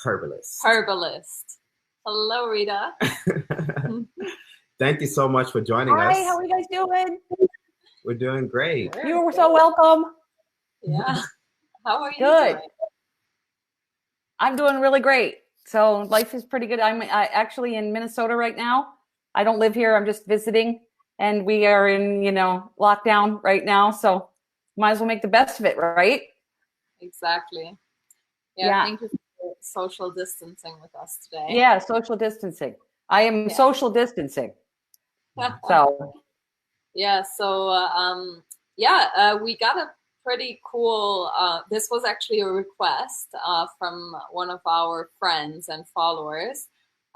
Herbalist. Herbalist. Hello, Rita. Thank you so much for joining us. Hi, how are you guys doing? We're doing great. You were so welcome. Yeah. How are you Good. doing? I'm doing really great. So life is pretty good. I'm actually in Minnesota right now. I don't live here. I'm just visiting, and we are in, lockdown right now. So might as well make the best of it, right? Exactly. Yeah. Thank you for social distancing with us today. Yeah, social distancing. I am social distancing. So. Yeah. So, we got a pretty cool, this was actually a request from one of our friends and followers,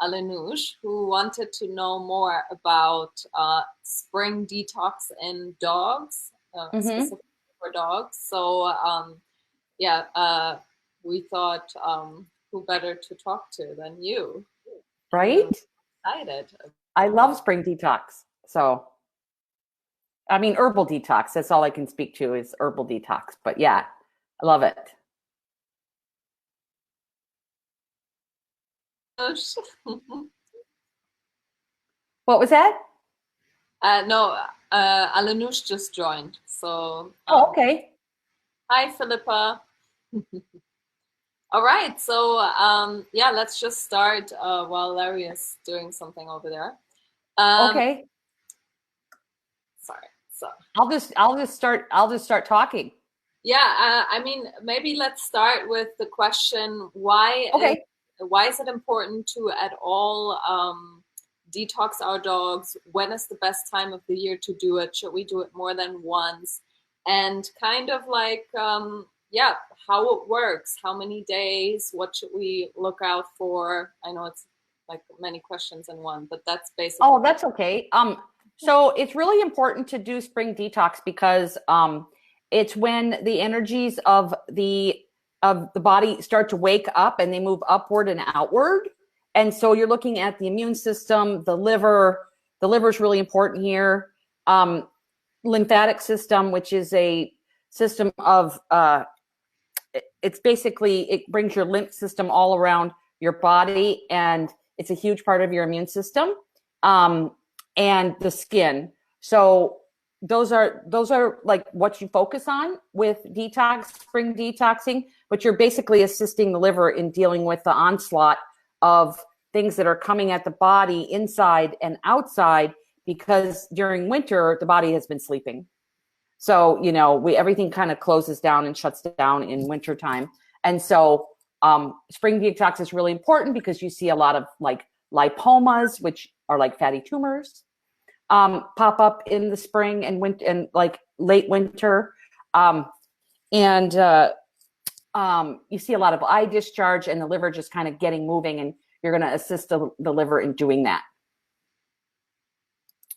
Alenoush, who wanted to know more about spring detox in dogs, specifically for dogs. So, we thought, who better to talk to than you? Right? Excited. I love spring detox. So, I mean, herbal detox. That's all I can speak to is herbal detox. But yeah, I love it. What was that? No, Alenoush just joined. So. Okay. Hi, Philippa. All right, so let's just start while Larry is doing something over there. Okay. Sorry. So I'll just start talking. Yeah, I mean, maybe let's start with the question: why is it important to at all detox our dogs? When is the best time of the year to do it? Should we do it more than once? And kind of like how it works, how many days, what should we look out for? I know it's like many questions in one, but that's basically. Oh, that's okay. So it's really important to do spring detox because it's when the energies of the body start to wake up and they move upward and outward. And so you're looking at the immune system, the liver. The liver is really important here. Lymphatic system, which is a system of it's basically, it brings your lymph system all around your body, and it's a huge part of your immune system, and the skin. So those are like what you focus on with spring detoxing, but you're basically assisting the liver in dealing with the onslaught of things that are coming at the body inside and outside, because during winter the body has been sleeping. So, everything kind of closes down and shuts down in wintertime. And so spring detox is really important because you see a lot of like lipomas, which are like fatty tumors, pop up in the spring and winter and like late winter. You see a lot of eye discharge and the liver just kind of getting moving, and you're going to assist the liver in doing that.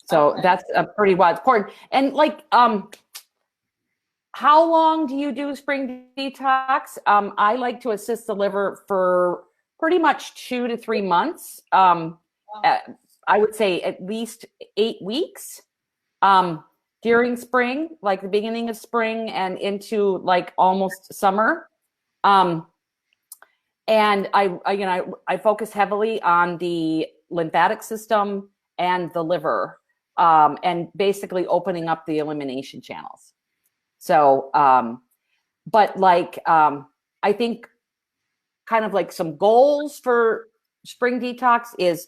So that's a pretty wide important. And like, how long do you do spring detox? I like to assist the liver for pretty much 2 to 3 months. I would say at least 8 weeks during spring, like the beginning of spring and into like almost summer. And I focus heavily on the lymphatic system and the liver, and basically opening up the elimination channels. So, but like, I think kind of like some goals for spring detox is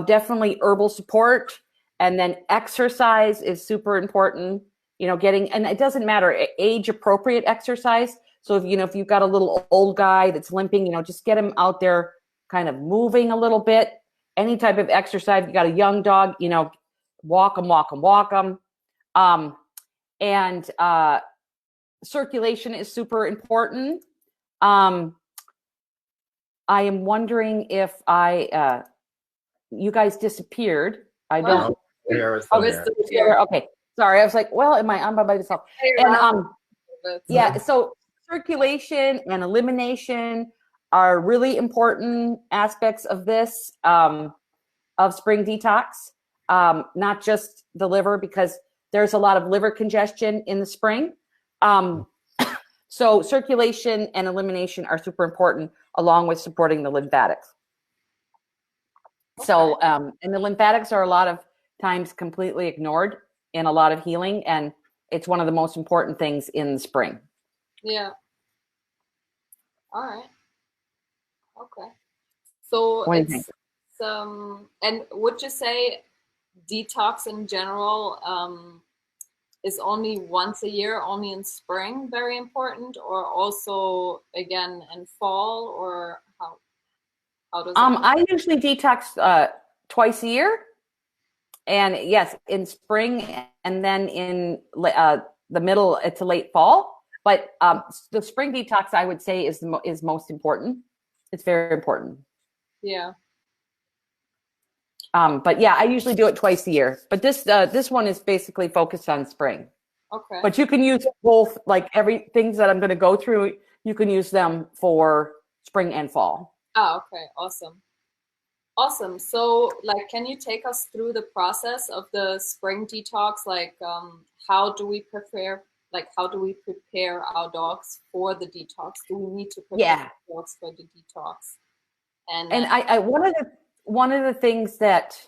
definitely herbal support, and then exercise is super important, and it doesn't matter, age appropriate exercise. So if you've got a little old guy that's limping, just get him out there kind of moving a little bit. Any type of exercise. If you got a young dog, walk them. And circulation is super important. I am wondering if you guys disappeared. I don't. Okay, sorry. I was like, well, am I on by myself? And so circulation and elimination are really important aspects of this, of spring detox. Not just the liver, because there's a lot of liver congestion in the spring. So circulation and elimination are super important, along with supporting the lymphatics. Okay. So, and the lymphatics are a lot of times completely ignored in a lot of healing, and it's one of the most important things in the spring. Yeah. All right. Okay. So what do you think? And would you say detox in general is only once a year, only in spring, very important, or also again in fall, or how does that I usually detox twice a year, and yes, in spring, and then in the middle to late fall. But the spring detox, I would say, is most important. It's very important. Yeah. But yeah, I usually do it twice a year. But this one is basically focused on spring. Okay. But you can use both, like things that I'm going to go through, you can use them for spring and fall. Oh, okay. Awesome. Awesome. So, like, can you take us through the process of the spring detox? Like, how do we prepare? Like, how do we prepare our dogs for the detox? Do we need to prepare our dogs for the detox? And I one of the things that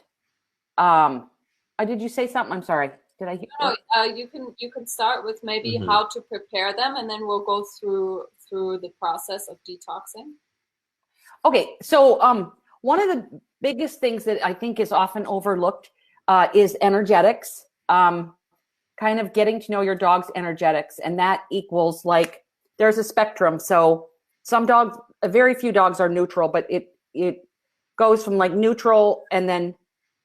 did you say something? I'm sorry. Did I? No, you can start with maybe how to prepare them, and then we'll go through the process of detoxing. Okay, so one of the biggest things that I think is often overlooked is energetics. Kind of getting to know your dog's energetics, and that equals, like, there's a spectrum. So some dogs, very few dogs are neutral, but it goes from like neutral, and then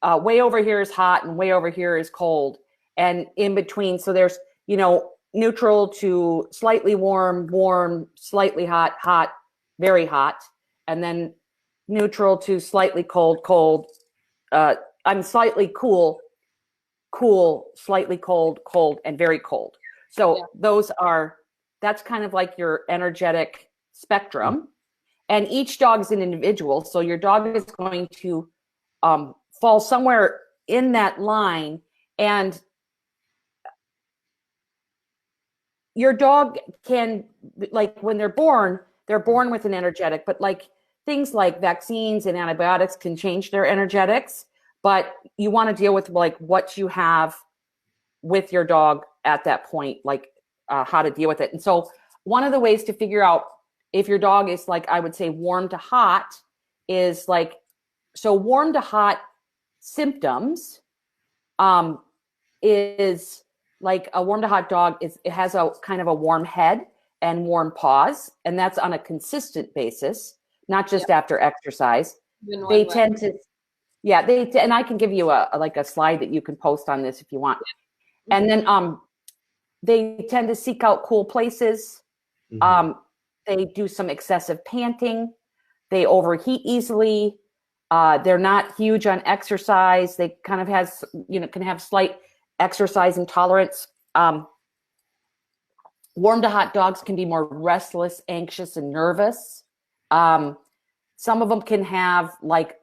way over here is hot, and way over here is cold, and in between. So there's, neutral to slightly warm, warm, slightly hot, hot, very hot, and then neutral to slightly cold, cold. I'm slightly cool, cool, slightly cold, cold, and very cold. So that's kind of like your energetic spectrum. And each dog is an individual. So your dog is going to fall somewhere in that line. And your dog can, like, when they're born with an energetic, but like things like vaccines and antibiotics can change their energetics. But you want to deal with, like, what you have with your dog at that point, like how to deal with it. And so one of the ways to figure out if your dog is, like, I would say warm to hot is like, so warm to hot symptoms is like a warm to hot dog it has a kind of a warm head and warm paws. And that's on a consistent basis, not just after exercise. They tend to, and I can give you a slide that you can post on this if you want. And then they tend to seek out cool places. They do some excessive panting. They overheat easily. They're not huge on exercise. They kind of can have slight exercise intolerance. Warm to hot dogs can be more restless, anxious, and nervous. Some of them can have, like,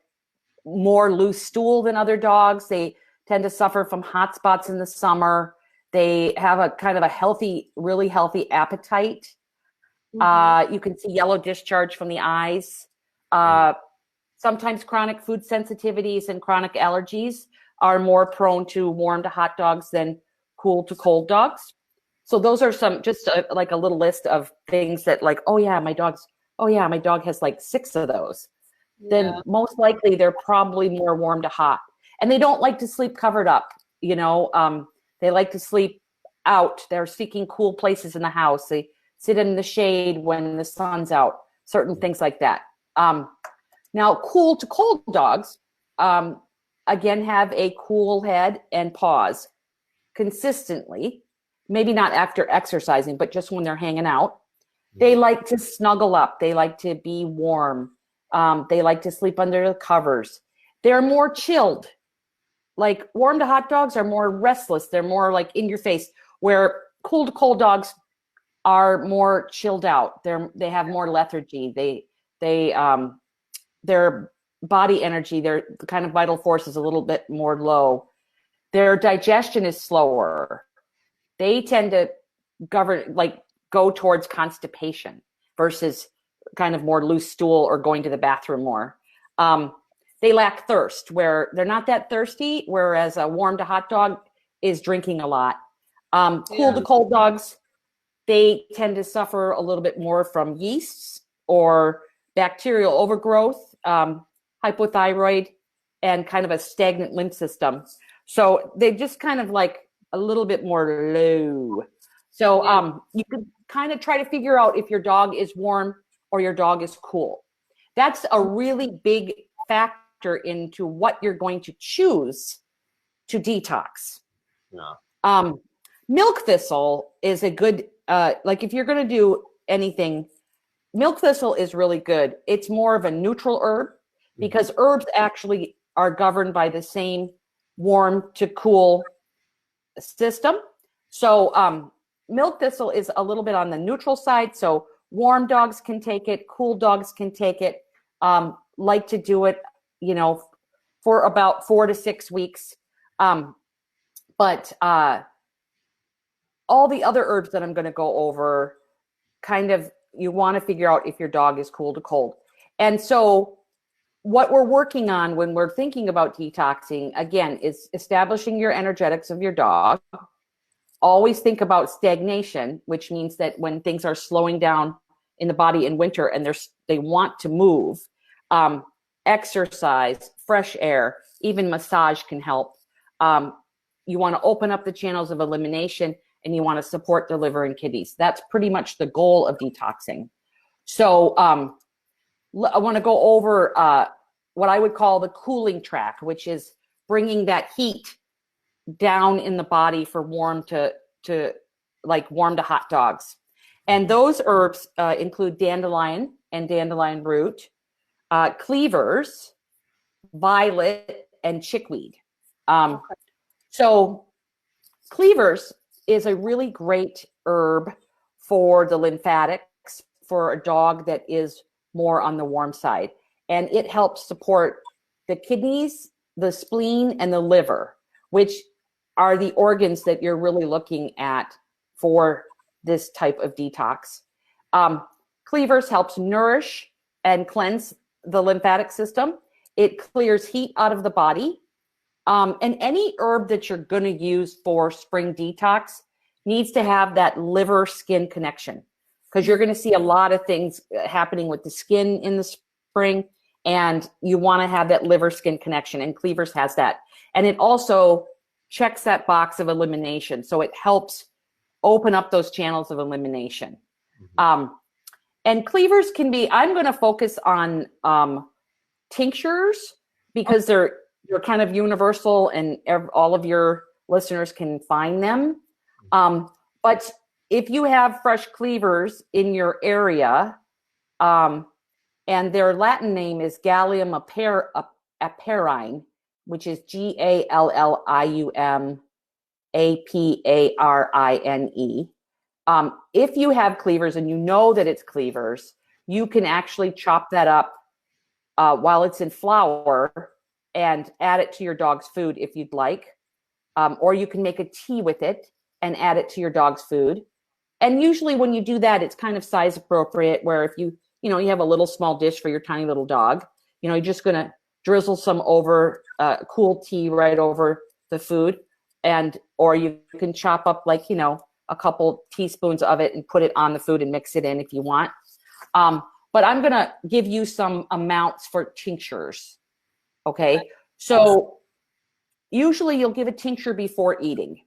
more loose stool than other dogs. They tend to suffer from hot spots in the summer. They have a kind of a healthy, really healthy appetite. You can see yellow discharge from the eyes. Sometimes chronic food sensitivities and chronic allergies are more prone to warm to hot dogs than cool to cold dogs. So those are some, just like a little list of things that, like, my dog has like 6 of those. Then most likely they're probably more warm to hot. And they don't like to sleep covered up, they like to sleep out. They're seeking cool places in the house. They sit in the shade when the sun's out, certain things like that. Now, cool to cold dogs, again, have a cool head and paws consistently, maybe not after exercising, but just when they're hanging out. They like to snuggle up. They like to be warm. They like to sleep under the covers. They're more chilled. Like, warm to hot dogs are more restless. They're more like in your face, where cool to cold dogs are more chilled out. They have more lethargy. Their body energy, their kind of vital force is a little bit more low. Their digestion is slower. They tend to go towards constipation versus kind of more loose stool or going to the bathroom more. They lack thirst, where they're not that thirsty, whereas a warm to hot dog is drinking a lot. Cool to cold dogs, they tend to suffer a little bit more from yeasts or bacterial overgrowth, hypothyroid, and kind of a stagnant lymph system. So they just kind of like a little bit more low. So you can kind of try to figure out if your dog is warm or your dog is cool. That's a really big factor into what you're going to choose to detox. Yeah. Milk thistle is a good, like if you're going to do anything, milk thistle is really good. It's more of a neutral herb because herbs actually are governed by the same warm to cool system. So milk thistle is a little bit on the neutral side. So warm dogs can take it, cool dogs can take it. Like to do it, you know, for about 4 to 6 weeks. But all the other herbs that I'm going to go over, kind of, you want to figure out if your dog is cool to cold. And so what we're working on when we're thinking about detoxing, again, is establishing your energetics of your dog. Always think about stagnation, which means that when things are slowing down in the body in winter and they want to move, exercise, fresh air, even massage can help. You want to open up the channels of elimination, and you want to support the liver and kidneys. That's pretty much the goal of detoxing. So I want to go over what I would call the cooling tract, which is bringing that heat down in the body for warm to hot dogs. And those herbs include dandelion and dandelion root, cleavers, violet, and chickweed. So cleavers is a really great herb for the lymphatics for a dog that is more on the warm side. And it helps support the kidneys, the spleen, and the liver, which are the organs that you're really looking at for this type of detox. Cleavers helps nourish and cleanse the lymphatic system. It clears heat out of the body. And any herb that you're going to use for spring detox needs to have that liver skin connection, because you're going to see a lot of things happening with the skin in the spring, and you want to have that liver skin connection, and cleavers has that. And it also checks that box of elimination. So it helps open up those channels of elimination. And cleavers can be, I'm going to focus on tinctures because they're kind of universal and all of your listeners can find them. But if you have fresh cleavers in your area, and their Latin name is Gallium aparine, which is GALLIUM APARINE. If you have cleavers and you know that it's cleavers, you can actually chop that up while it's in flour and add it to your dog's food if you'd like. Or you can make a tea with it and add it to your dog's food. And usually when you do that, it's kind of size appropriate, where if you have a little small dish for your tiny little dog, you're just going to drizzle some over cool tea right over the food. Or you can chop up a couple teaspoons of it and put it on the food and mix it in if you want. But I'm going to give you some amounts for tinctures. Okay. So usually you'll give a tincture before eating,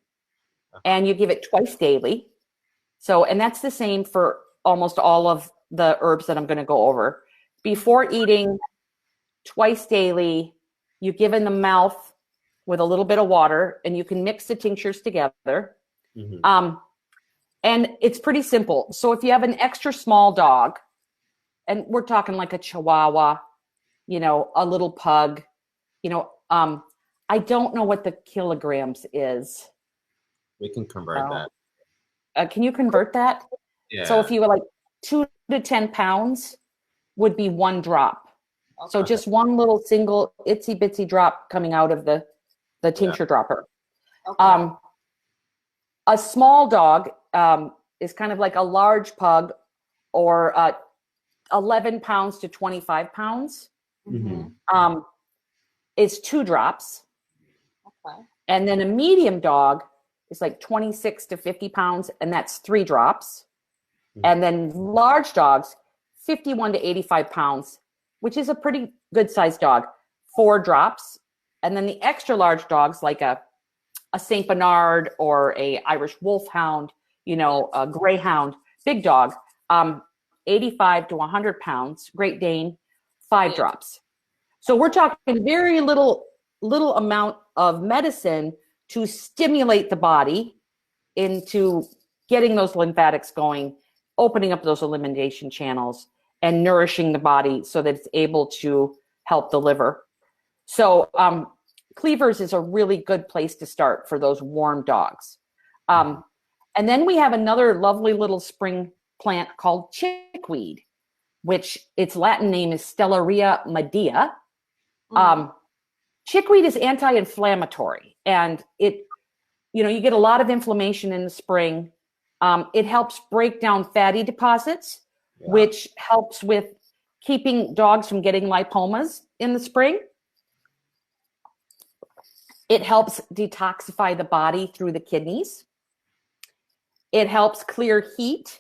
and you give it twice daily. So, and that's the same for almost all of the herbs that I'm going to go over. Before eating, twice daily, you give in the mouth with a little bit of water, and you can mix the tinctures together. And it's pretty simple. So if you have an extra small dog, and we're talking like a Chihuahua, a little pug, I don't know what the kilograms is. We can convert that. Can you convert that? Yeah. So if you were like 2 to 10 pounds would be 1 drop. Okay. So just one little single itsy bitsy drop coming out of the tincture dropper. Okay. A small dog, is kind of like a large pug, or 11 pounds to 25 pounds. Mm-hmm. Is 2 drops. Okay. And then a medium dog is like 26 to 50 pounds, and that's 3 drops. And then large dogs, 51 to 85 pounds, which is a pretty good sized dog, 4 drops. And then the extra large dogs, like a Saint Bernard or a Irish Wolfhound, a Greyhound, big dog, 85 to 100 pounds, Great Dane, 5 drops. So we're talking very little amount of medicine to stimulate the body into getting those lymphatics going, opening up those elimination channels, and nourishing the body so that it's able to help the liver. So cleavers is a really good place to start for those warm dogs. And then we have another lovely little spring plant called chickweed, which its Latin name is Stellaria medea. Chickweed is anti-inflammatory, and you get a lot of inflammation in the spring. It helps break down fatty deposits, which helps with keeping dogs from getting lipomas in the spring. It helps detoxify the body through the kidneys. It helps clear heat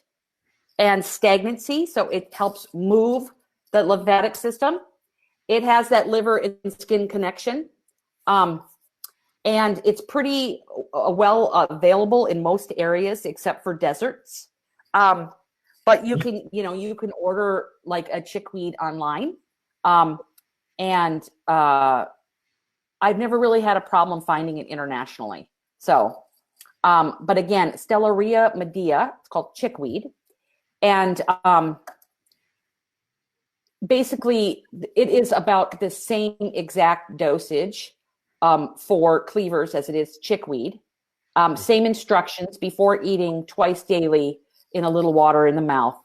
and stagnancy, so it helps move the lymphatic system. It has that liver and skin connection. And it's pretty well available in most areas except for deserts. But you can order like a chickweed online. And I've never really had a problem finding it internationally. So, but again, Stellaria medea, it's called chickweed. And basically it is about the same exact dosage for cleavers as it is chickweed. Same instructions: before eating, twice daily, in a little water in the mouth.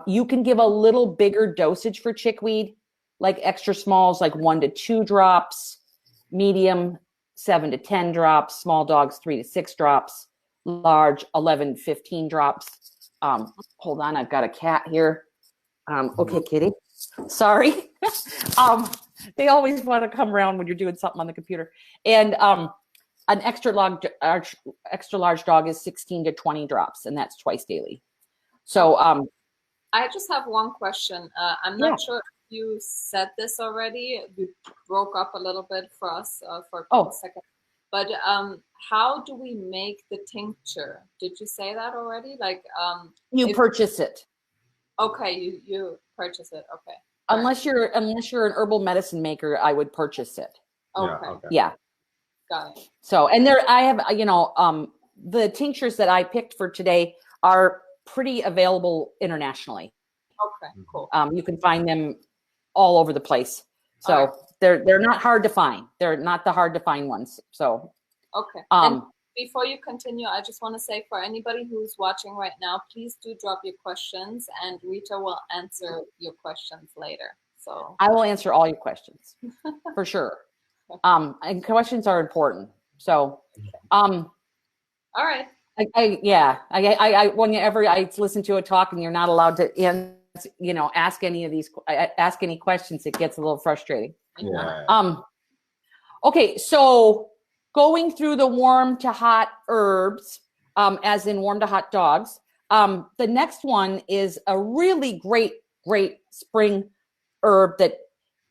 You can give a little bigger dosage for chickweed, like extra smalls, like 1 to 2 drops, medium 7 to 10 drops, small dogs 3 to 6 drops, large 11, 15 drops. Hold on, I've got a cat here. Okay, kitty. Sorry. They always want to come around when you're doing something on the computer. And an extra large dog is 16 to 20 drops, and that's twice daily. So I just have one question. I'm not sure if you said this already. You broke up a little bit for us for a second. But how do we make the tincture? Did you say that already? Like you purchase it. Okay, you purchase it. Okay. Unless you're an herbal medicine maker, I would purchase it. Okay. Yeah. Got it. So, and I have, the tinctures that I picked for today are pretty available internationally. Okay, cool. You can find them all over the place. So they're not hard to find. They're not the hard to find ones. So. Okay. And before you continue, I just want to say, for anybody who's watching right now, please do drop your questions, and Rita will answer your questions later. So I will answer all your questions for sure. And questions are important. So, all right. Whenever I listen to a talk and you're not allowed to ask any questions, it gets a little frustrating. Yeah. Okay, so going through the warm to hot herbs, as in warm to hot dogs. The next one is a really great spring herb that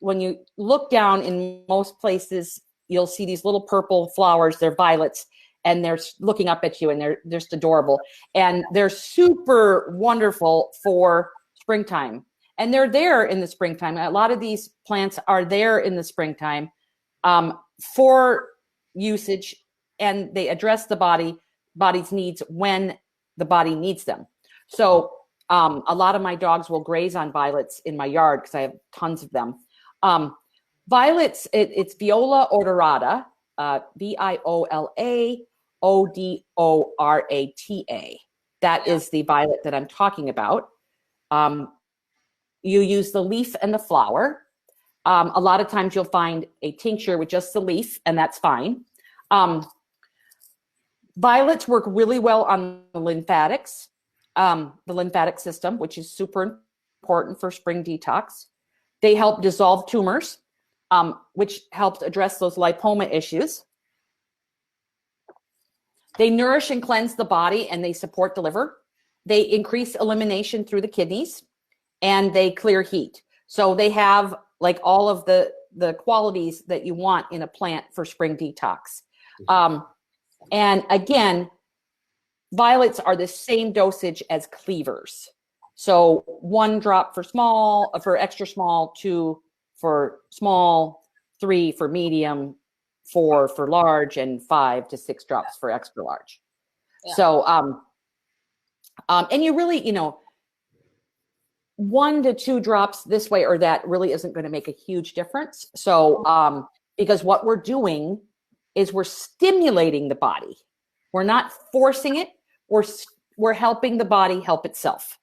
when you look down in most places, you'll see these little purple flowers. They're violets, and they're looking up at you, and they're just adorable. And they're super wonderful for springtime. And they're there in the springtime. A lot of these plants are there in the springtime for usage, and they address the body's needs when the body needs them. So a lot of my dogs will graze on violets in my yard because I have tons of them. Violets, it's Viola odorata, Viola odorata. That is the violet that I'm talking about. You use the leaf and the flower. A lot of times you'll find a tincture with just the leaf, and that's fine. Violets work really well on the lymphatics. the lymphatic system, which is super important for spring detox. They help dissolve tumors, which helps address those lipoma issues. They nourish and cleanse the body, and they support the liver. They increase elimination through the kidneys, and they clear heat. So they have like all of the qualities that you want in a plant for spring detox. And again, violets are the same dosage as cleavers. So 1 drop for extra small, 2 for small, 3 for medium, 4 for large, and 5 to 6 drops for extra large. Yeah. So, and you really, 1 to 2 drops this way or that really isn't going to make a huge difference. So, because what we're doing is we're stimulating the body. We're not forcing it. We're helping the body help itself.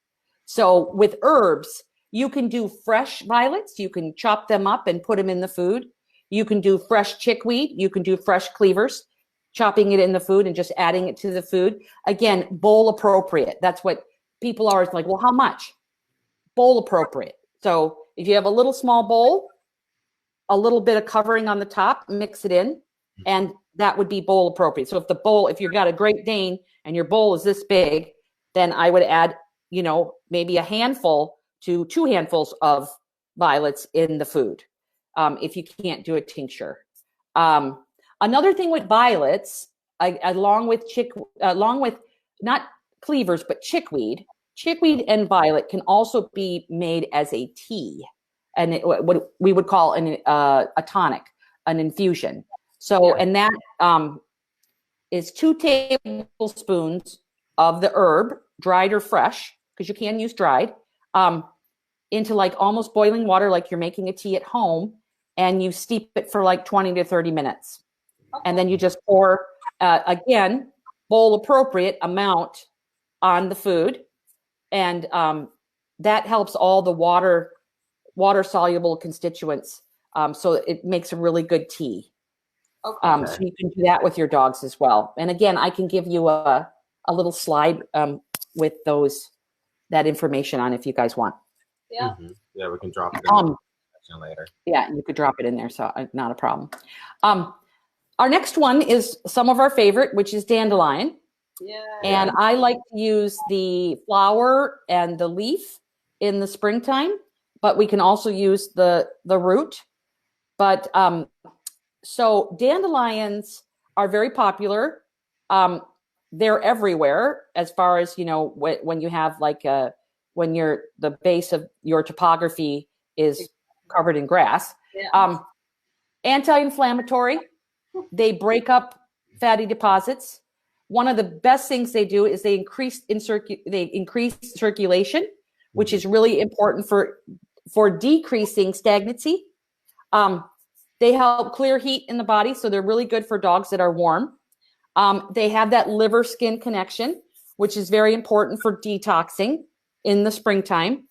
So with herbs, you can do fresh violets. You can chop them up and put them in the food. You can do fresh chickweed. You can do fresh cleavers, chopping it in the food and just adding it to the food. Again, bowl appropriate. That's what people are like, well, how much? Bowl appropriate. So if you have a little small bowl, a little bit of covering on the top, mix it in, and that would be bowl appropriate. So if you've got a Great Dane and your bowl is this big, then I would add, maybe a handful to 2 handfuls of violets in the food. If you can't do a tincture. Another thing with violets, along with not cleavers, but chickweed and violet can also be made as a tea, and what we would call a tonic, an infusion. So, and that is 2 tablespoons of the herb, dried or fresh, because you can use dried, into like almost boiling water, like you're making a tea at home, and you steep it for like 20 to 30 minutes. Okay. And then you just pour, again, bowl appropriate amount on the food. And that helps all the water soluble constituents. So it makes a really good tea. Okay. So you can do that with your dogs as well. And again, I can give you a little slide with that information on if you guys want. Yeah. Mm-hmm. Yeah, we can drop it in later. Yeah, you could drop it in there, so not a problem. Our next one is some of our favorite, which is dandelion. Yeah. And I like to use the flower and the leaf in the springtime, but we can also use the root. But so dandelions are very popular. They're everywhere as far as, when you have when the base of your topography is covered in grass. Yeah. Anti-inflammatory. They break up fatty deposits. One of the best things they do is they increase circulation, which is really important for decreasing stagnancy. They help clear heat in the body, so they're really good for dogs that are warm. They have that liver-skin connection, which is very important for detoxing in the springtime.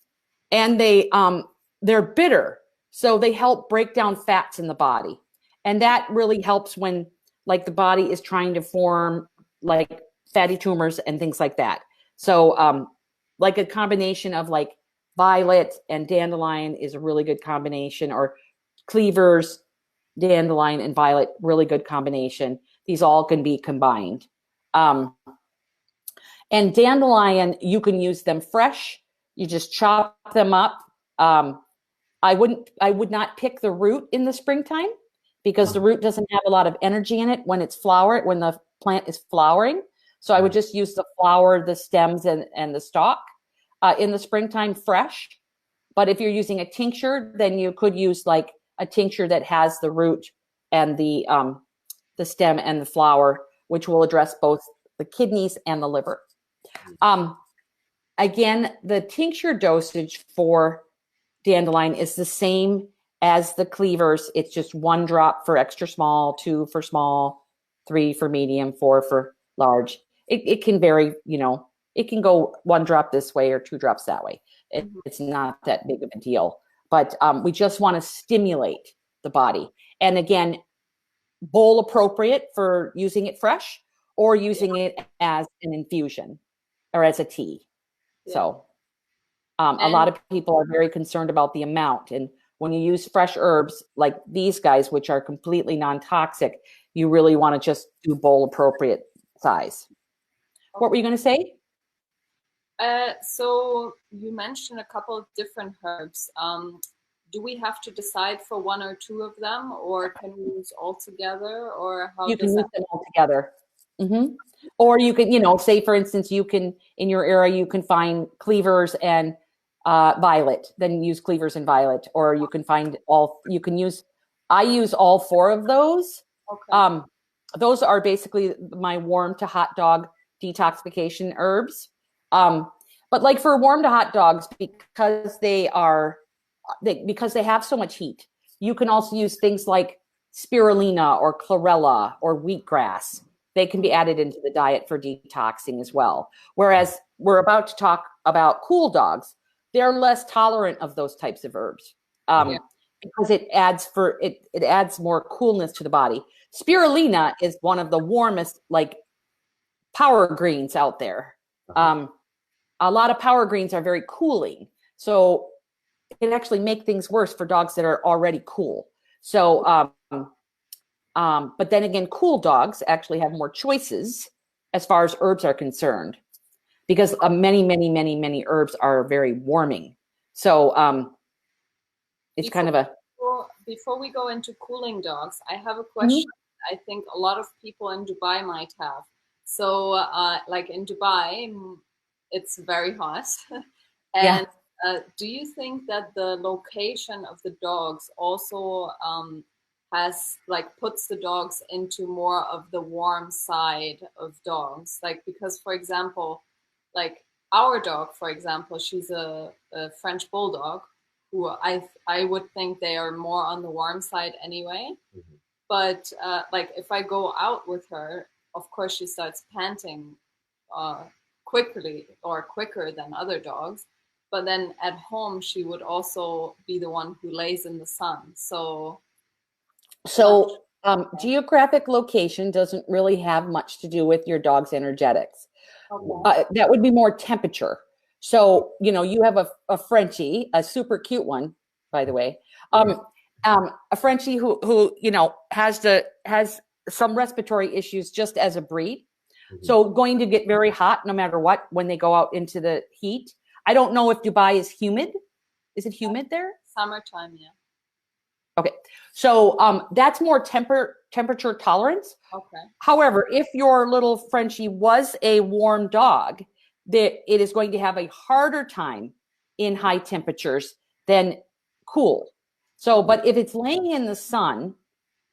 And they're bitter, so they help break down fats in the body. And that really helps when the body is trying to form fatty tumors and things like that. So a combination of violet and dandelion is a really good combination, or cleavers, dandelion and violet, really good combination. These all can be combined. And dandelion, you can use them fresh. You just chop them up. I would not pick the root in the springtime, because the root doesn't have a lot of energy in it when the plant is flowering. So I would just use the flower, the stems, and the stalk in the springtime fresh. But if you're using a tincture, then you could use a tincture that has the root and the stem and the flower, which will address both the kidneys and the liver. Again, the tincture dosage for dandelion is the same as the cleavers. It's just 1 drop for extra small, 2 for small, 3 for medium, 4 for large. It can vary, it can go 1 drop this way or 2 drops that way. It's not that big of a deal, but we just want to stimulate the body. And again, bowl appropriate for using it fresh or using it as an infusion or as a tea. So a lot of people are very concerned about the amount. And when you use fresh herbs like these guys, which are completely non-toxic, you really want to just do bowl appropriate size. Okay. What were you going to say? So you mentioned a couple of different herbs. Do we have to decide for one or two of them, or can we use all together, or how you can use them all together? Mm-hmm. Or you can, say for instance, you can in your area you can find cleavers and violet. Then use cleavers and violet, or you can find all. You can use. I use all four of those. Okay. Those are basically my warm to hot dog detoxification herbs. But like for warm to hot dogs, because they have so much heat, you can also use things like spirulina or chlorella or wheatgrass. They can be added into the diet for detoxing as well. Whereas we're about to talk about cool dogs. They're less tolerant of those types of herbs because it adds more coolness to the body. Spirulina is one of the warmest, like, power greens out there. A lot of power greens are very cooling. So it can actually make things worse for dogs that are already cool. So, but then again, cool dogs actually have more choices as far as herbs are concerned, because many, many, many, many herbs are very warming. So it's kind of a... Before we go into cooling dogs, I have a question I think a lot of people in Dubai might have. So like in Dubai, it's very hot. And do you think that the location of the dogs also puts the dogs into more of the warm side of dogs? Like, because for example, like our dog, for example, she's a French bulldog, who I would think they are more on the warm side anyway. But like if I go out with her, of course she starts panting quicker than other dogs. But then at home, she would also be the one who lays in the sun. So geographic location doesn't really have much to do with your dog's energetics. Okay. That would be more temperature. So, you have a Frenchie, a super cute one, by the way, a Frenchie who has some respiratory issues just as a breed. So going to get very hot no matter what when they go out into the heat. I don't know if Dubai is humid. Is it humid there? Summertime, yeah. Okay. So that's more temperature tolerance. Okay. However, if your little Frenchie was a warm dog, it is going to have a harder time in high temperatures than cool. So, but if it's laying in the sun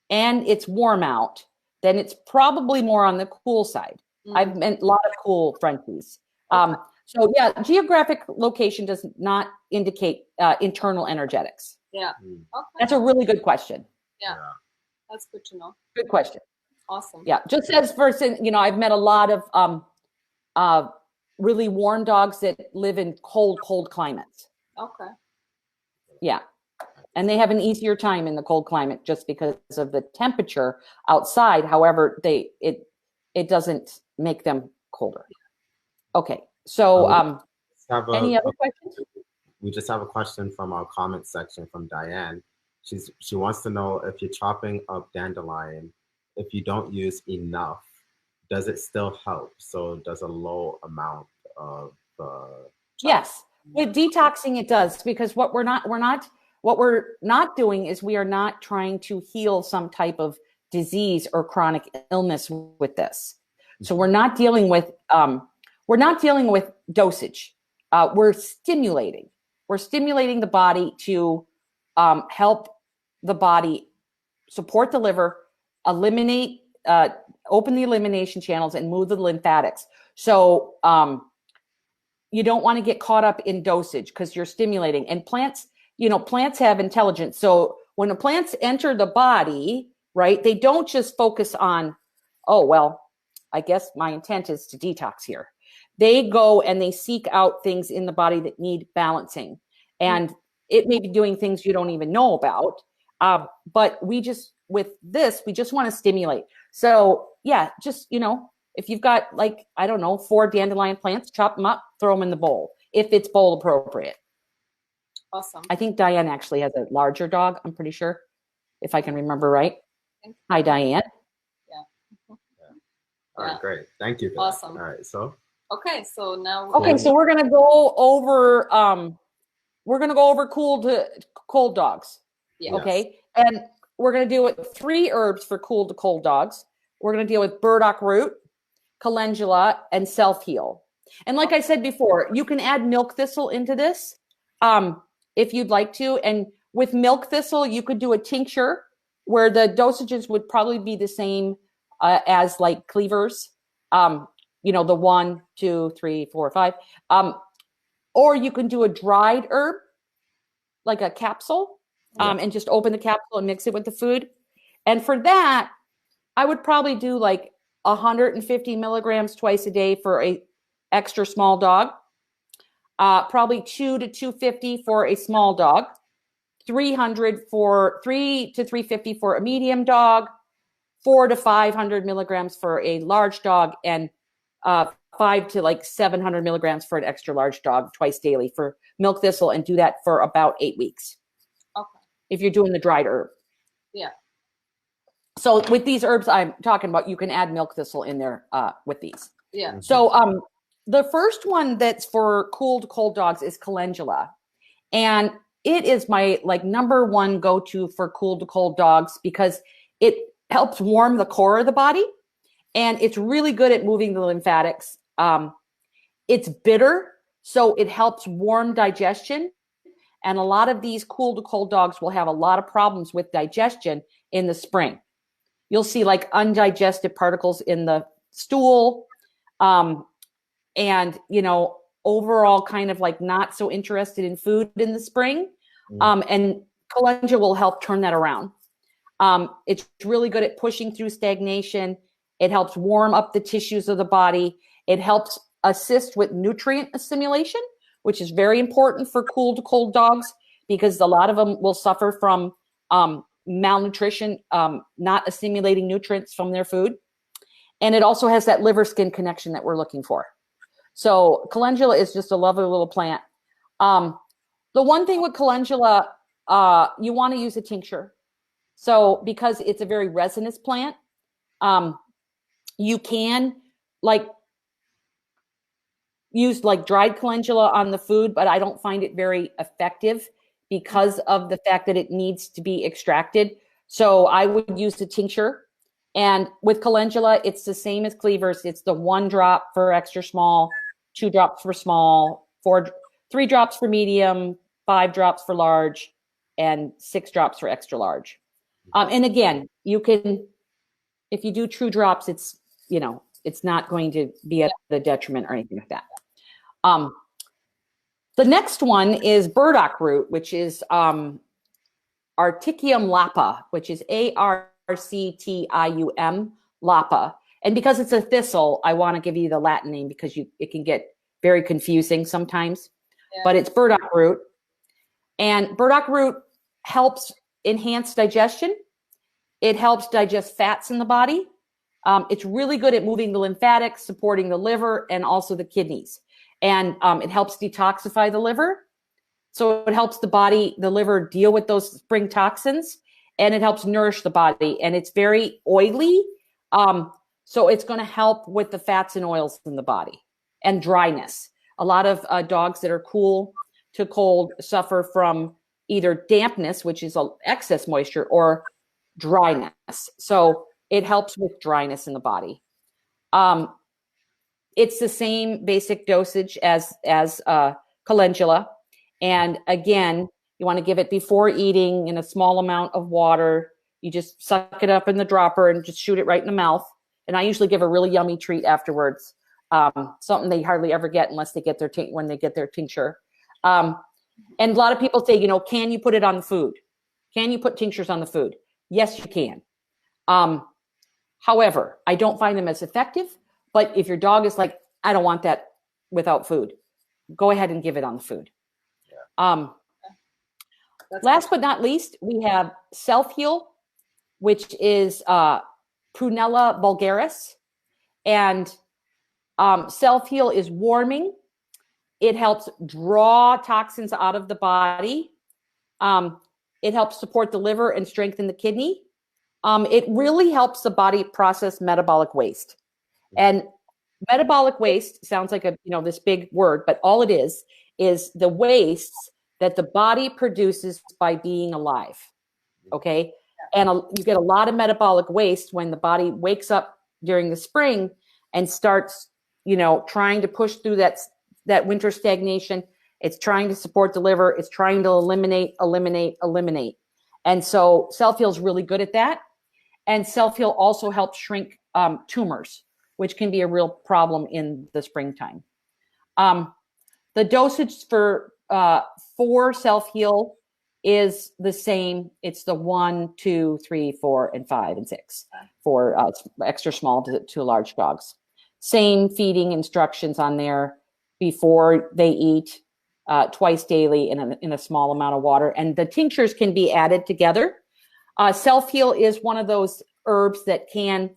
and it's warm out, then it's probably more on the cool side. I've met a lot of cool Frenchies. So yeah, geographic location does not indicate internal energetics. Yeah. Okay. That's a really good question. Yeah. That's good to know. Good question. Awesome. Yeah. Just as versus, I've met a lot of really warm dogs that live in cold climates. Okay. Yeah. And they have an easier time in the cold climate just because of the temperature outside. However, it doesn't make them colder. Okay. So any other questions? We just have a question from our comment section from Diane. She wants to know, if you're chopping up dandelion, if you don't use enough, does it still help? So does a low amount of yes, with detoxing it does, because what we're not doing is we are not trying to heal some type of disease or chronic illness with this. So we're not dealing with dosage. We're stimulating the body to help the body support the liver, eliminate, open the elimination channels and move the lymphatics. So you don't want to get caught up in dosage because you're stimulating. And plants have intelligence. So when the plants enter the body, right, they don't just focus on, oh, well, I guess my intent is to detox here. They go and they seek out things in the body that need balancing. And it may be doing things you don't even know about. But we just want to stimulate. So yeah, just, if you've got 4 dandelion plants, chop them up, throw them in the bowl. if it's bowl appropriate. Awesome. I think Diane actually has a larger dog, I'm pretty sure, if I can remember right. Hi, Diane. Yeah. All right, great. Thank you. Awesome. All right, so. Okay, so now. Okay, so we're gonna go over cold dogs. Yeah. Okay, and we're gonna deal with 3 herbs for cool to cold dogs. We're gonna deal with burdock root, calendula, and self-heal. And like I said before, you can add milk thistle into this if you'd like to. And with milk thistle, you could do a tincture where the dosages would probably be the same as like cleavers. The 1, 2, 3, 4, 5. Or you can do a dried herb, like a capsule, and just open the capsule and mix it with the food. And for that, I would probably do like 150 milligrams twice a day for a extra small dog, probably 2 to 250 for a small dog, 300 for 3 to 350 for a medium dog, 4 to 500 milligrams for a large dog, and 5 to like 700 milligrams for an extra large dog twice daily for milk thistle, and do that for about 8 weeks. Okay. If you're doing the dried herb. Yeah. So with these herbs I'm talking about, you can add milk thistle in there with these. Yeah. So the first one that's for cool to cold dogs is calendula. And it is my like number one go-to for cool to cold dogs because it helps warm the core of the body. And it's really good at moving the lymphatics. It's bitter, so it helps warm digestion. And a lot of these cool to cold dogs will have a lot of problems with digestion in the spring. You'll see like undigested particles in the stool, and overall kind of like not so interested in food in the spring. And calendula will help turn that around. It's really good at pushing through stagnation. It helps warm up the tissues of the body. It helps assist with nutrient assimilation, which is very important for cool to cold dogs because a lot of them will suffer from malnutrition, not assimilating nutrients from their food. And it also has that liver skin connection that we're looking for. So calendula is just a lovely little plant. The one thing with calendula, you want to use a tincture. So because it's a very resinous plant, you can use like dried calendula on the food, but I don't find it very effective because of the fact that it needs to be extracted. So I would use a tincture. And with calendula, it's the same as cleavers. It's the 1 drop for extra small, 2 drops for small, 3 drops for medium, 5 drops for large, and 6 drops for extra large. And again, you can, if you do true drops, it's not going to be at the detriment or anything like that. The next one is burdock root, which is Articium lapa, which is Arctium lapa. And because it's a thistle, I want to give you the Latin name because it can get very confusing sometimes. Yeah. But it's burdock root. And burdock root helps enhance digestion. It helps digest fats in the body. It's really good at moving the lymphatics, supporting the liver, and also the kidneys. And it helps detoxify the liver. So it helps the liver deal with those spring toxins, and it helps nourish the body. And it's very oily. So it's going to help with the fats and oils in the body and dryness. A lot of dogs that are cool to cold suffer from either dampness, which is excess moisture, or dryness. So it helps with dryness in the body. It's the same basic dosage as calendula. And again, you want to give it before eating in a small amount of water. You just suck it up in the dropper and just shoot it right in the mouth. And I usually give a really yummy treat afterwards. Something they hardly ever get unless they get when they get their tincture. And a lot of people say, can you put it on the food? Can you put tinctures on the food? Yes, you can. However, I don't find them as effective. But if your dog is like, I don't want that without food, go ahead and give it on the food. Yeah. Last but not least, we have self-heal, which is Prunella vulgaris. And self-heal is warming. It helps draw toxins out of the body. It helps support the liver and strengthen the kidney. It really helps the body process metabolic waste. And metabolic waste sounds like this big word, but all it is the wastes that the body produces by being alive. Okay. And you get a lot of metabolic waste when the body wakes up during the spring and starts, trying to push through that winter stagnation. It's trying to support the liver. It's trying to eliminate. And so Self-Heal is really good at that. And Self-Heal also helps shrink tumors, which can be a real problem in the springtime. The dosage for Self-Heal is the same. It's the 1, 2, 3, 4, and 5, and 6 for extra small to large dogs. Same feeding instructions on there before they eat, twice daily in a small amount of water. And the tinctures can be added together. Self-Heal is one of those herbs that can,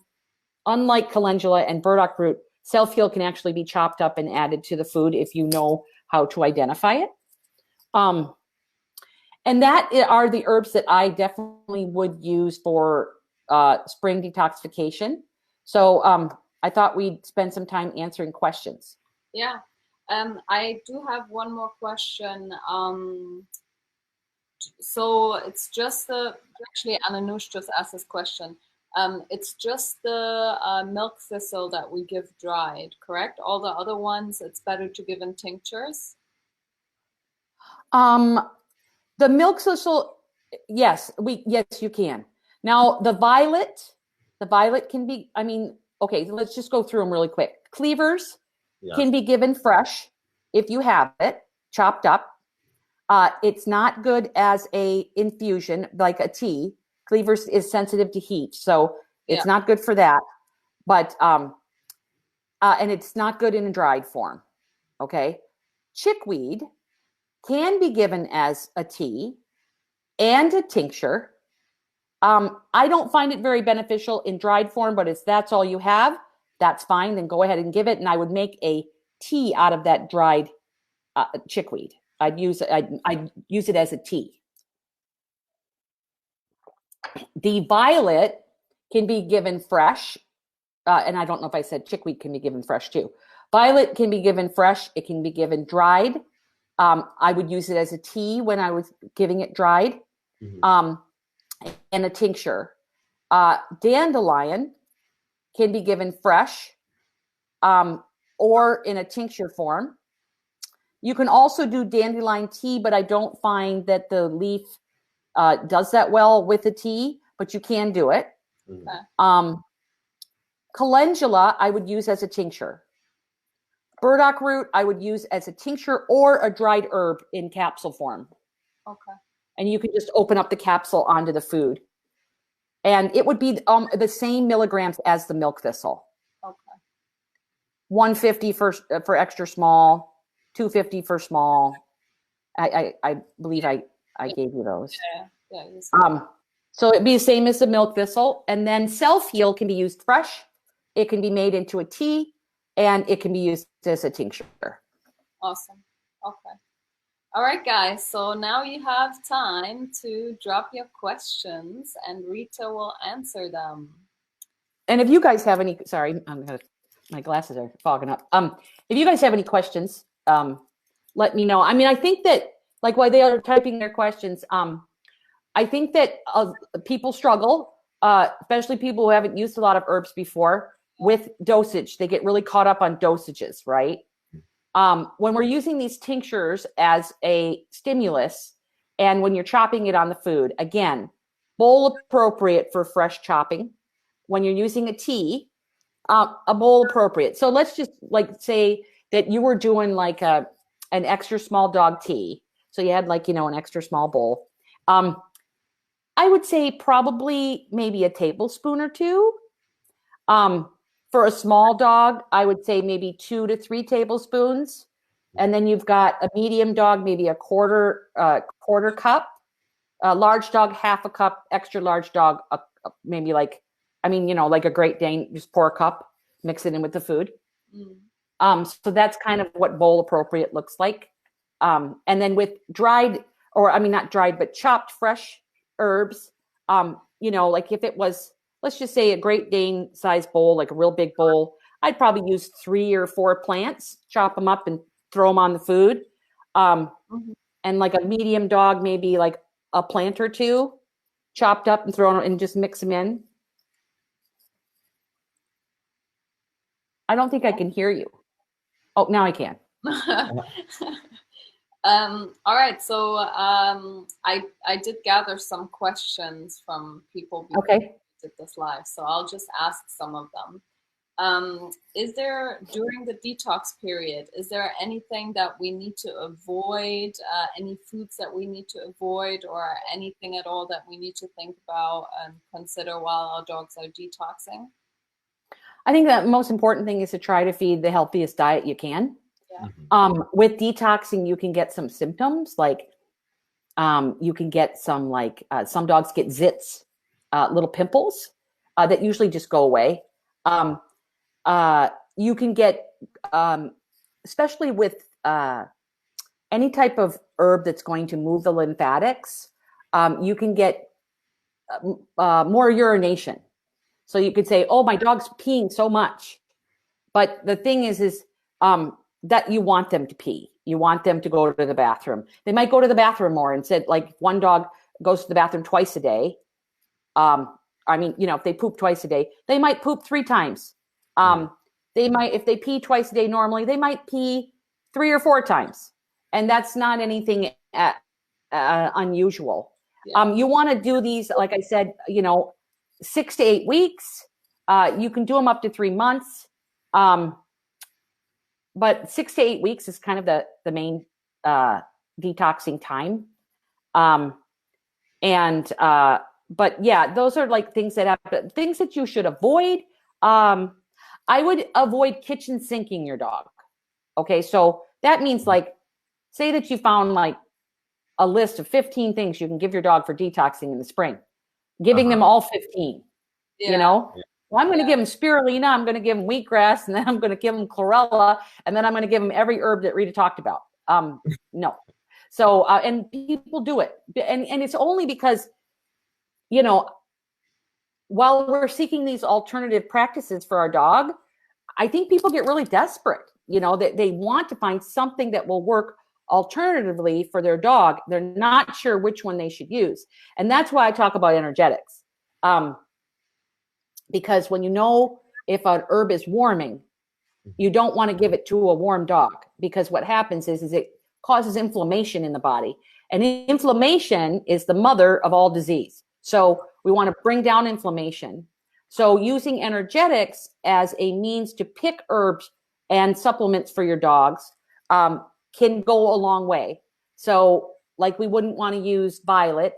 unlike Calendula and Burdock Root, Self-Heal can actually be chopped up and added to the food if you know how to identify it. And that are the herbs that I definitely would use for spring detoxification. So I thought we'd spend some time answering questions. Yeah. I do have one more question. So it's just actually Ananush just asked this question. It's just the milk thistle that we give dried, correct? All the other ones, it's better to give in tinctures? The milk thistle, yes, you can. Now the violet can be, okay, let's just go through them really quick. Cleavers can be given fresh if you have it, chopped up. It's not good as a infusion, like a tea. Cleavers is sensitive to heat, so it's not good for that. But and it's not good in a dried form. Okay, chickweed can be given as a tea and a tincture. I don't find it very beneficial in dried form, but if that's all you have, that's fine. Then go ahead and give it. And I would make a tea out of that dried chickweed. I'd use it as a tea. The violet can be given fresh. And I don't know if I said chickweed can be given fresh too. Violet can be given fresh. It can be given dried. I would use it as a tea when I was giving it dried, and a tincture. Dandelion can be given fresh, or in a tincture form. You can also do dandelion tea, but I don't find that the leaf does that well with the tea, but you can do it. Calendula, I would use as a tincture. Burdock root, I would use as a tincture or a dried herb in capsule form. Okay. And you can just open up the capsule onto the food. And it would be the same milligrams as the milk thistle. Okay. 150 for extra small, 250 for small. I believe I gave you those. Yeah. So it'd be the same as the milk thistle. And then Self-Heal can be used fresh. It can be made into a tea, and it can be used as a tincture. Awesome. Okay. All right, guys. So now you have time to drop your questions, and Rita will answer them. And if you guys have any, sorry, my glasses are fogging up. If you guys have any questions, let me know. I think that, like, while they are typing their questions, I think that people struggle, especially people who haven't used a lot of herbs before, with dosage. They get really caught up on dosages, right? When we're using these tinctures as a stimulus, and when you're chopping it on the food, again, bowl appropriate for fresh chopping. When you're using a tea, a bowl appropriate. So let's just say that you were doing like an extra small dog tea. So you had an extra small bowl. I would say probably maybe a tablespoon or two. For a small dog, I would say maybe 2 to 3 tablespoons. And then you've got a medium dog, maybe a quarter cup. A large dog, half a cup. Extra large dog, maybe like a Great Dane, just pour a cup, mix it in with the food. So that's kind of what bowl appropriate looks like. And then with dried, or I mean, not dried, but chopped fresh herbs, you know, like if it was, let's just say a Great Dane size bowl, like a real big bowl, I'd probably use 3 or 4 plants, chop them up and throw them on the food. And like a medium dog, maybe like a plant or 2 chopped up and thrown and just mix them in. I don't think I can hear you. Oh, now I can. All right, so I did gather some questions from people before we did this live, so I'll just ask some of them. Is there, during the detox period, is there anything that we need to avoid, any foods that we need to avoid, or anything at all that we need to think about and consider while our dogs are detoxing? I think the most important thing is to try to feed the healthiest diet you can. Yeah. With detoxing, you can get some symptoms, like you can get some, like some dogs get zits, little pimples that usually just go away. You can get, especially with any type of herb that's going to move the lymphatics, you can get more urination. So you could say, oh, my dog's peeing so much. But the thing is that you want them to pee. You want them to go to the bathroom. They might go to the bathroom more, and said, like, one dog goes to the bathroom twice a day. I mean, you know, if they poop twice a day, they might poop 3 times. They might, if they pee twice a day normally, they might pee 3 or 4 times. And that's not anything unusual. Yeah. You want to do these, like I said, you know, 6 to 8 weeks. You can do them up to 3 months. But 6 to 8 weeks is kind of the main detoxing time. But yeah, those are like things that happen, things that you should avoid. I would avoid kitchen sinking your dog. Okay, so that means, like, say that you found like a list of 15 things you can give your dog for detoxing in the spring. Giving them all 15, you know? Yeah. Well, I'm going to give them spirulina, I'm going to give them wheatgrass, and then I'm going to give them chlorella, and then I'm going to give them every herb that Rita talked about. No. So, and people do it. And it's only because, you know, while we're seeking these alternative practices for our dog, I think people get really desperate, you know, that they want to find something that will work alternatively for their dog. They're not sure which one they should use. And that's why I talk about energetics. Because when you know if an herb is warming, you don't want to give it to a warm dog, because what happens is it causes inflammation in the body. And inflammation is the mother of all disease. So we want to bring down inflammation. So using energetics as a means to pick herbs and supplements for your dogs can go a long way. So, like, we wouldn't want to use violet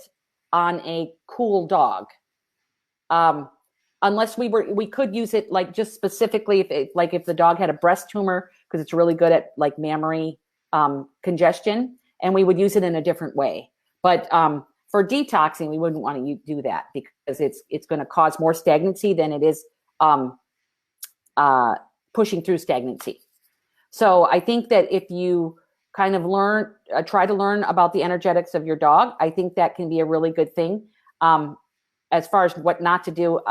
on a cool dog, unless we could use it, like, just specifically if the dog had a breast tumor, because it's really good at, like, mammary congestion, and we would use it in a different way. But for detoxing, we wouldn't want to do that, because it's going to cause more stagnancy than it is pushing through stagnancy. So I think that if you kind of try to learn about the energetics of your dog, I think that can be a really good thing. As far as what not to do,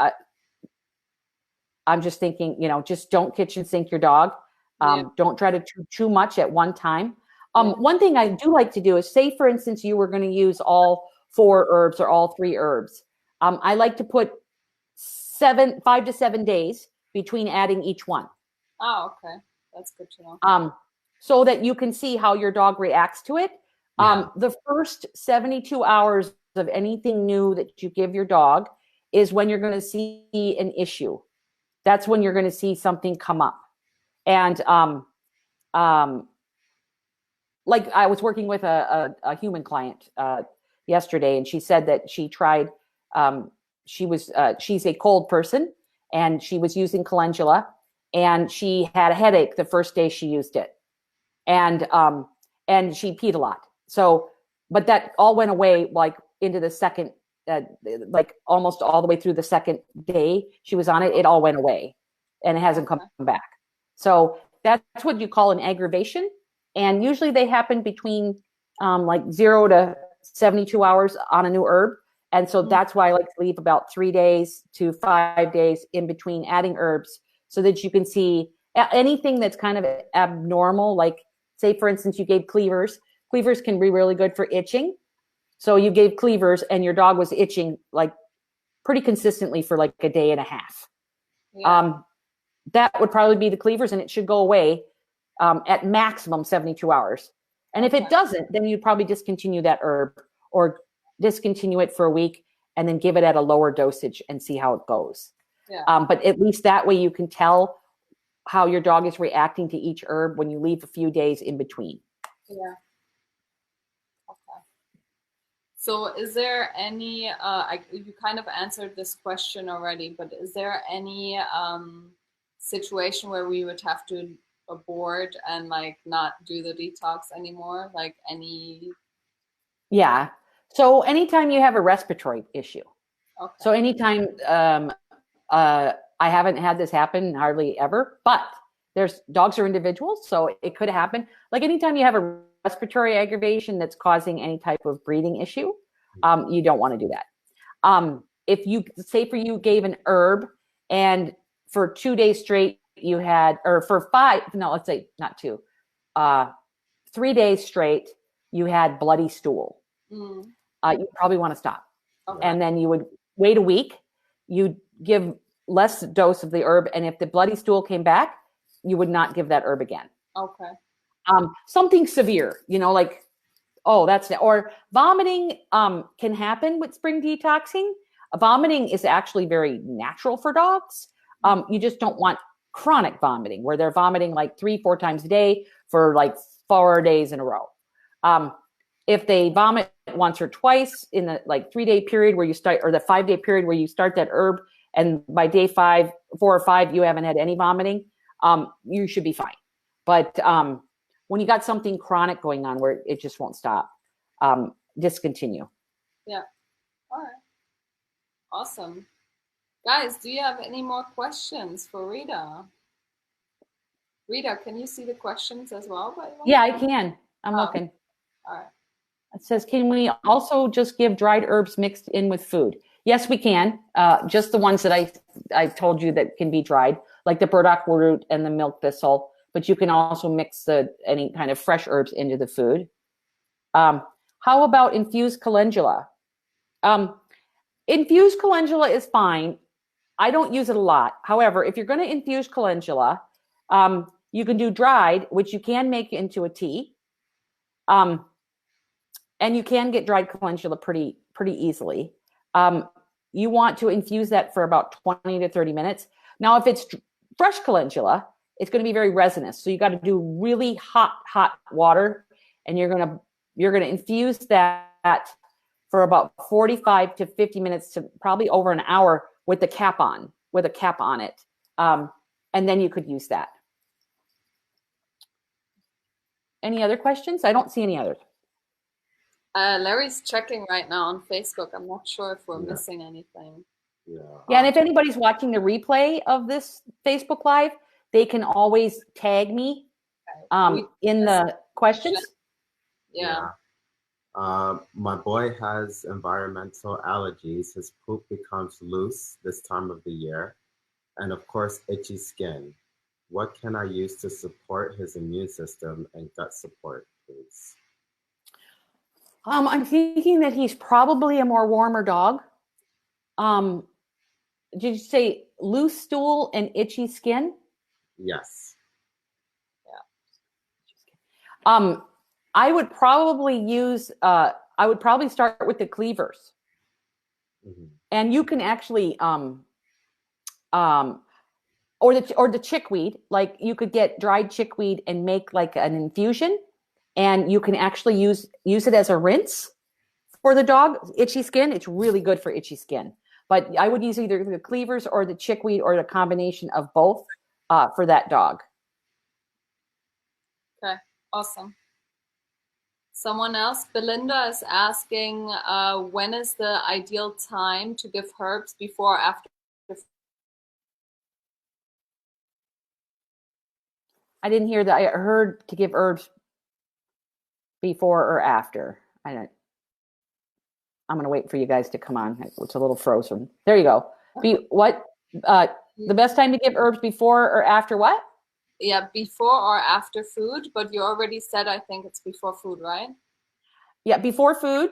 I'm just thinking, you know, just don't kitchen sink your dog. Don't try to do too much at one time. One thing I do like to do is, say, for instance, you were going to use all 4 herbs or all 3 herbs. I like to put 5 to 7 days between adding each one. Oh, okay. That's good to know. So that you can see how your dog reacts to it. The first 72 hours of anything new that you give your dog is when you're going to see an issue. That's when you're going to see something come up. And like, I was working with a human client yesterday, and she said that she tried, she's a cold person, and she was using calendula, and she had a headache the first day she used it. And she peed a lot. So, but that all went away, like, into the second, like, almost all the way through the second day she was on it, it all went away, and it hasn't come back. So that's what you call an aggravation. And usually they happen between like 0 to 72 hours on a new herb. And so that's why I like to leave about 3 days to 5 days in between adding herbs so that you can see anything that's kind of abnormal. Like say, for instance, you gave cleavers. Cleavers can be really good for itching. So you gave cleavers and your dog was itching like pretty consistently for like a day and a half. Yeah. That would probably be the cleavers, and it should go away at maximum 72 hours. And if it doesn't, then you'd probably discontinue that herb or discontinue it for a week and then give it at a lower dosage and see how it goes. Yeah. But at least that way you can tell how your dog is reacting to each herb when you leave a few days in between. Yeah. Okay. So is there any, you kind of answered this question already, but is there any situation where we would have to abort and like not do the detox anymore? Like any? Yeah. So anytime you have a respiratory issue. Okay. So anytime, I haven't had this happen hardly ever, but dogs are individuals, so it could happen. Like anytime you have a respiratory aggravation that's causing any type of breathing issue, you don't want to do that. If you say for you gave an herb and for 2 days straight you had, or for 3 days straight you had bloody stool, you probably want to stop. Okay. And then you would wait a week, you'd give less dose of the herb, and if the bloody stool came back, you would not give that herb again. Okay. Something severe, like, or vomiting can happen with spring detoxing. Vomiting is actually very natural for dogs. You just don't want chronic vomiting where they're vomiting like 3-4 times a day for like 4 days in a row. If they vomit once or twice in the like 3-day period where you start, or the 5-day period where you start that herb, and by day 4 or 5, you haven't had any vomiting, you should be fine. But when you got something chronic going on where it just won't stop, discontinue. Yeah. All right. Awesome. Guys, do you have any more questions for Rita? Rita, can you see the questions as well? By the way? Yeah, I can. I'm looking. All right. It says, can we also just give dried herbs mixed in with food? Yes, we can. Just the ones that I told you that can be dried, like the Burdock Root and the milk thistle. But you can also mix any kind of fresh herbs into the food. How about infused calendula? Infused calendula is fine. I don't use it a lot. However, if you're going to infuse calendula, you can do dried, which you can make into a tea. And you can get dried calendula pretty easily. You want to infuse that for about 20 to 30 minutes. Now, if it's fresh calendula, it's going to be very resinous. So you got to do really hot water, and you're going to infuse that for about 45 to 50 minutes to probably over an hour with a cap on it. And then you could use that. Any other questions? I don't see any others. Larry's checking right now on Facebook. I'm not sure if we're missing anything. Yeah, and if anybody's watching the replay of this Facebook Live, they can always tag me in the questions. Yeah. My boy has environmental allergies. His poop becomes loose this time of the year, and of course, itchy skin. What can I use to support his immune system and gut support, please? I'm thinking that he's probably a more warmer dog. Did you say loose stool and itchy skin? Yes. Yeah. I would probably use. I would probably start with the cleavers, and you can actually, or the chickweed. Like you could get dried chickweed and make like an infusion. And you can actually use it as a rinse for the dog. Itchy skin, it's really good for itchy skin. But I would use either the cleavers or the chickweed or the combination of both for that dog. Okay, awesome. Someone else, Belinda is asking, when is the ideal time to give herbs, before or after? I didn't hear that. I heard to give herbs before or after. I'm going to wait for you guys to come on. It's a little frozen. There you go. The best time to give herbs before or after what? Yeah, before or after food, but you already said I think it's before food, right? Yeah, before food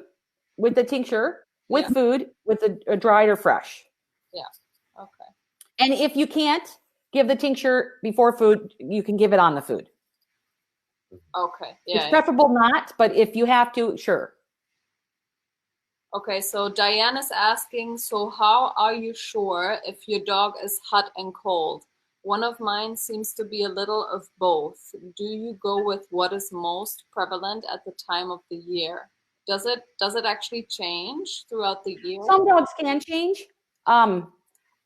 with the tincture, with food, with a dried or fresh. Yeah, okay. And if you can't give the tincture before food, you can give it on the food. Okay, yeah. It's preferable not, but if you have to, sure. Okay, so Diane is asking, so how are you sure if your dog is hot and cold? One of mine seems to be a little of both. Do you go with what is most prevalent at the time of the year? Does it actually change throughout the year? Some dogs can change.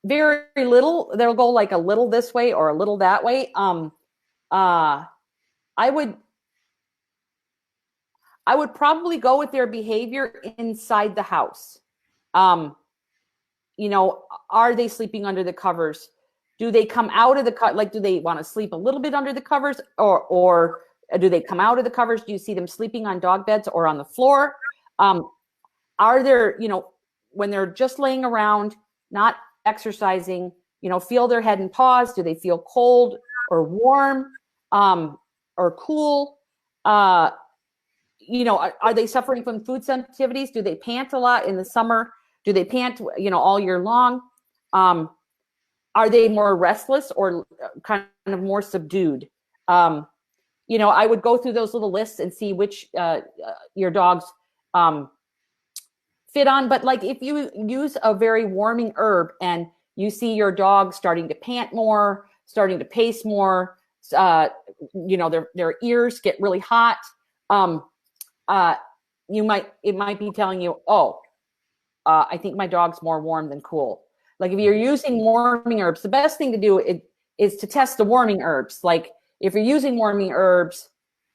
Very little. They'll go like a little this way or a little that way. I would probably go with their behavior inside the house. Are they sleeping under the covers? Do they come out of the do they want to sleep a little bit under the covers, or do they come out of the covers? Do you see them sleeping on dog beds or on the floor? Are there, when they're just laying around, not exercising, feel their head and paws? Do they feel cold or warm, or cool? Are they suffering from food sensitivities? Do they pant a lot in the summer? Do they pant, all year long? Are they more restless or kind of more subdued? I would go through those little lists and see which your dogs fit on. But like if you use a very warming herb and you see your dog starting to pant more, starting to pace more, their ears get really hot, it might be telling you, I think my dog's more warm than cool. Like if you're using warming herbs, the best thing to do is to test the warming herbs. Like if you're using warming herbs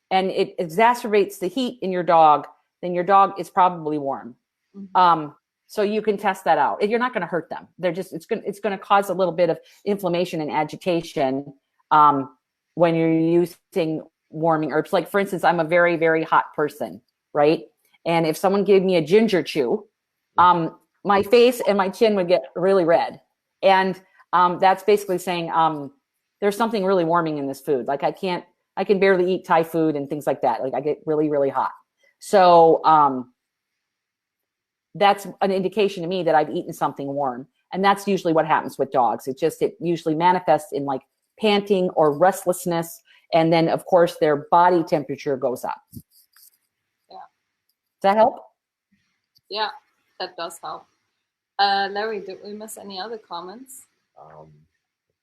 and it exacerbates the heat in your dog, then your dog is probably warm. Mm-hmm. So you can test that out. You're not going to hurt them. It's going to cause a little bit of inflammation and agitation when you're using warming herbs. Like for instance, I'm a very, very hot person, right? And if someone gave me a ginger chew, my face and my chin would get really red. And that's basically saying there's something really warming in this food. Like I can barely eat Thai food and things like that. Like I get really, really hot. So that's an indication to me that I've eaten something warm. And that's usually what happens with dogs. It usually manifests in like panting or restlessness. And then of course their body temperature goes up. Yeah. Does that help? Yeah, that does help. Larry, did we miss any other comments?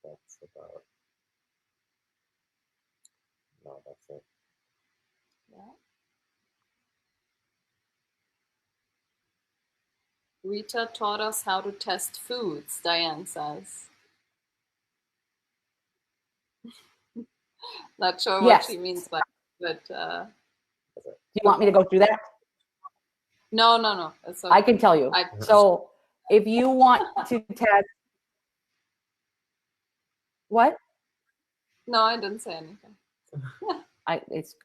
That's about. No, that's it. Yeah. Rita taught us how to test foods, Diane says. Not sure what she means by it, but do you want me to go through that? No. It's okay. I can tell you. So if you want to test what? No, I didn't say anything. It's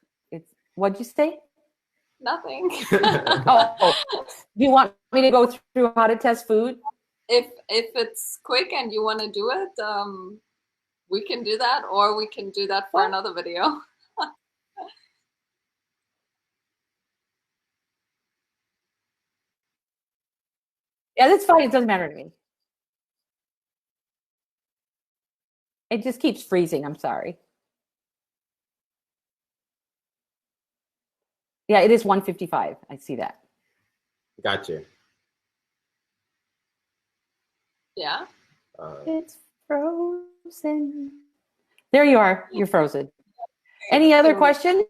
what'd you say? Nothing. Do you want me to go through how to test food? If it's quick and you want to do it, we can do that, or we can do that for another video. Yeah, that's fine. It doesn't matter to me. It just keeps freezing. I'm sorry. Yeah, it is 1:55. I see that. Got you. Yeah. It's frozen. There you are. You're frozen. Any other questions?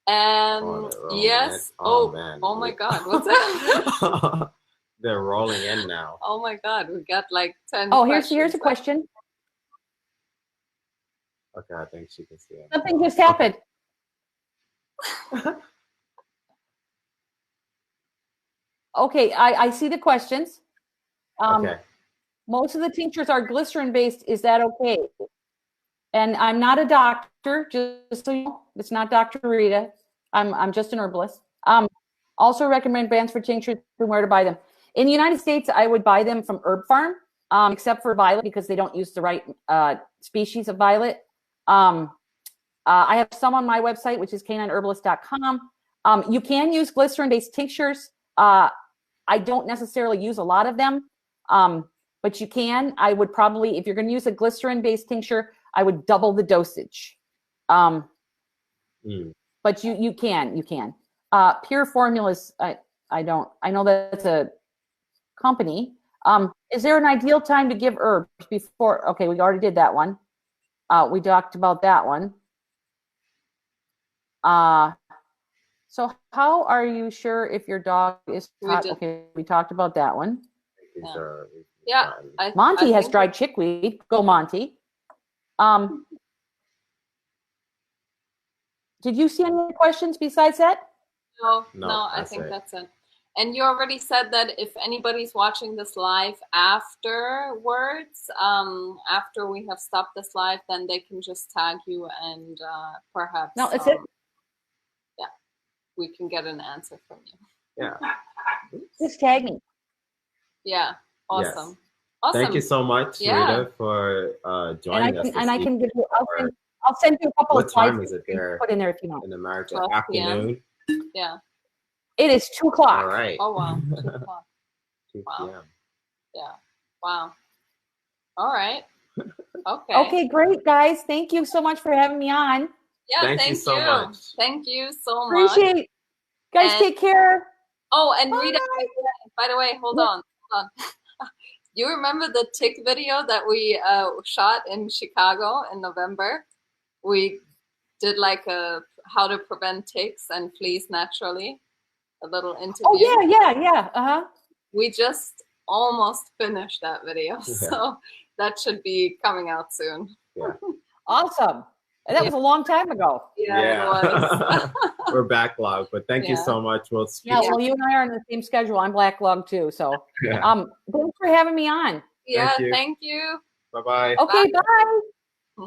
Yes. Man. Oh my God. What's that? They're rolling in now. Oh my God. We got like 10 here's a question. Okay, I think she can see it. Something just happened. Okay, I see the questions. Okay. Most of the tinctures are glycerin based. Is that okay? And I'm not a doctor, just so you know. It's not Dr. Rita. I'm just an herbalist. Also recommend brands for tinctures and where to buy them. In the United States, I would buy them from Herb Farm, except for violet because they don't use the right species of violet. I have some on my website, which is canineherbalist.com. You can use glycerin-based tinctures. I don't necessarily use a lot of them, but you can. I would probably, if you're going to use a glycerin-based tincture, I would double the dosage. But you can. Pure Formulas, I don't. I know that's a company. Is there an ideal time to give herbs before? Okay, we already did that one. We talked about that one. So how are you sure if your dog is hot? Okay, we talked about that one. Yeah. Monty has dried chickweed. Go, Monty. Did you see any questions besides that? No, I think that's it. And you already said that if anybody's watching this live afterwards, after we have stopped this live, then they can just tag you and perhaps. No, it's it. Yeah, we can get an answer from you. Yeah. Just tag me. Yeah. Awesome. Yes. Awesome. Thank you so much, Rita, for joining us. And I can give you. I'll send you a couple of slides. What time is it there? Put in there if you want. In America, afternoon. Yeah. It is 2 o'clock. All right. Oh wow. 2 o'clock. 2 wow. p.m. Yeah. Wow. All right. Okay. Okay, great, guys. Thank you so much for having me on. Yeah, thank you so much. Thank you so much. Appreciate it. Guys, take care. Oh, and Rita, by the way, hold on. You remember the tick video that we shot in Chicago in November? We did like a how to prevent ticks and fleas naturally. A little interview. Oh yeah. Uh-huh. We just almost finished that video, so that should be coming out soon. Yeah. Awesome. That was a long time ago. Yeah. It was. We're backlogged, but thank you so much. We'll speak. Yeah, well, you and I are on the same schedule. I'm backlogged too. So thanks for having me on. Yeah, thank you. Bye-bye. Okay, bye.